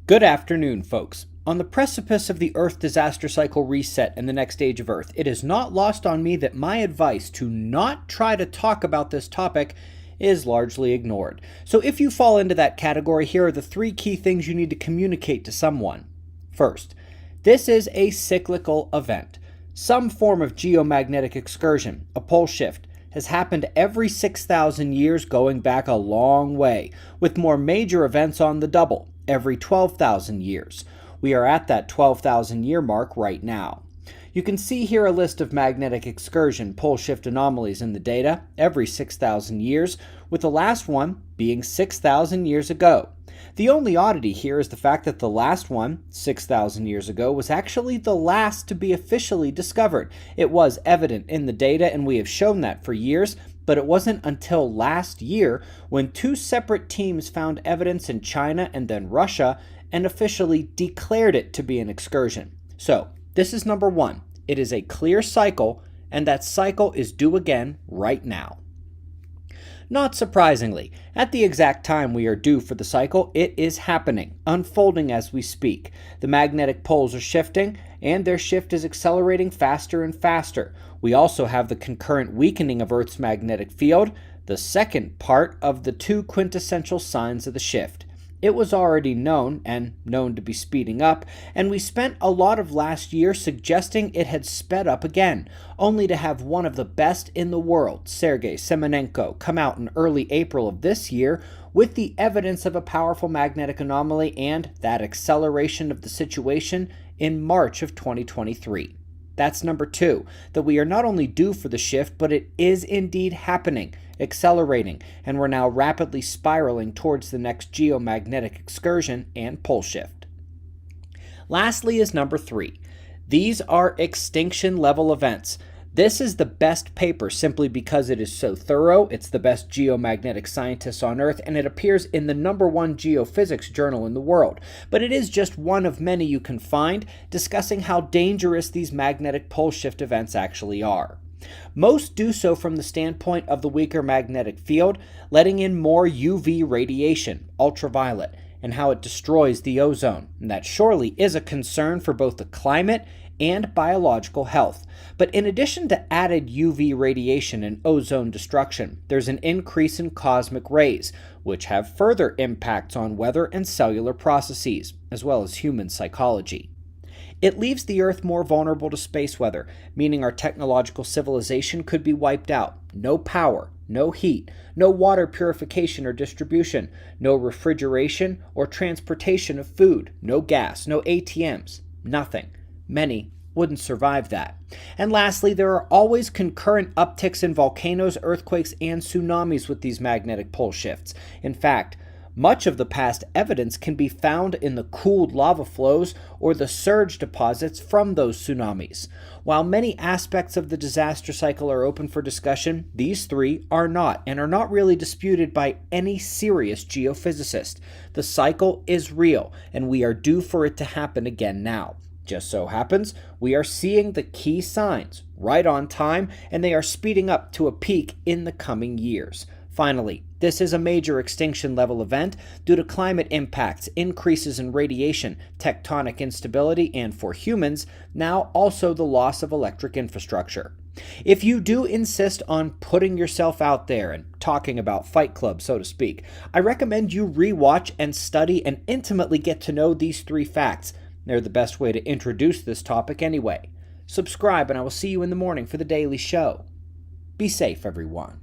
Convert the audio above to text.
Good afternoon, folks. On the precipice of the Earth disaster cycle reset and the next age of Earth, it is not lost on me that my advice to not try to talk about this topic is largely ignored. So if you fall into that category, here are the 3 key things you need to communicate to someone. First, this is a cyclical event. Some form of geomagnetic excursion, a pole shift, has happened every 6,000 years going back a long way, with more major events on the double, every 12,000 years. We are at that 12,000 year mark right now. You can see here a list of magnetic excursion pole shift anomalies in the data every 6,000 years, with the last one being 6,000 years ago. The only oddity here is the fact that the last one, 6,000 years ago, was actually the last to be officially discovered. It was evident in the data, and we have shown that for years, but it wasn't until last year when 2 separate teams found evidence in China and then Russia and officially declared it to be an excursion. So, this is number 1. It is a clear cycle, and that cycle is due again right now. Not surprisingly, at the exact time we are due for the cycle, it is happening, unfolding as we speak. The magnetic poles are shifting, and their shift is accelerating faster and faster. We also have the concurrent weakening of Earth's magnetic field, the second part of the 2 quintessential signs of the shift. It was already known, and known to be speeding up, and we spent a lot of last year suggesting it had sped up again, only to have one of the best in the world, Sergei Semenenko, come out in early April of this year with the evidence of a powerful magnetic anomaly and that acceleration of the situation in March of 2023. That's number 2, that we are not only due for the shift, but it is indeed happening, accelerating, and we're now rapidly spiraling towards the next geomagnetic excursion and pole shift. Lastly is number 3. These are extinction level events. This is the best paper simply because it is so thorough. It's the best geomagnetic scientists on Earth, and it appears in the #1 geophysics journal in the world. But it is just one of many you can find discussing how dangerous these magnetic pole shift events actually are. Most do so from the standpoint of the weaker magnetic field, letting in more UV radiation, ultraviolet, and how it destroys the ozone. And that surely is a concern for both the climate and biological health. But in addition to added UV radiation and ozone destruction, there's an increase in cosmic rays, which have further impacts on weather and cellular processes, as well as human psychology. It leaves the Earth more vulnerable to space weather, meaning our technological civilization could be wiped out. No power, no heat, no water purification or distribution, no refrigeration or transportation of food, no gas, no ATMs, nothing. Many wouldn't survive that. And lastly, there are always concurrent upticks in volcanoes, earthquakes, and tsunamis with these magnetic pole shifts. In fact, much of the past evidence can be found in the cooled lava flows or the surge deposits from those tsunamis. While many aspects of the disaster cycle are open for discussion, these 3 are not, and are not really disputed by any serious geophysicist. The cycle is real, and we are due for it to happen again now. Just so happens, we are seeing the key signs right on time, and they are speeding up to a peak in the coming years. Finally, this is a major extinction level event due to climate impacts, increases in radiation, tectonic instability, and for humans, now also the loss of electric infrastructure. If you do insist on putting yourself out there and talking about Fight Club, so to speak, I recommend you rewatch and study and intimately get to know these 3 facts. They're the best way to introduce this topic anyway. Subscribe, and I will see you in the morning for the daily show. Be safe, everyone.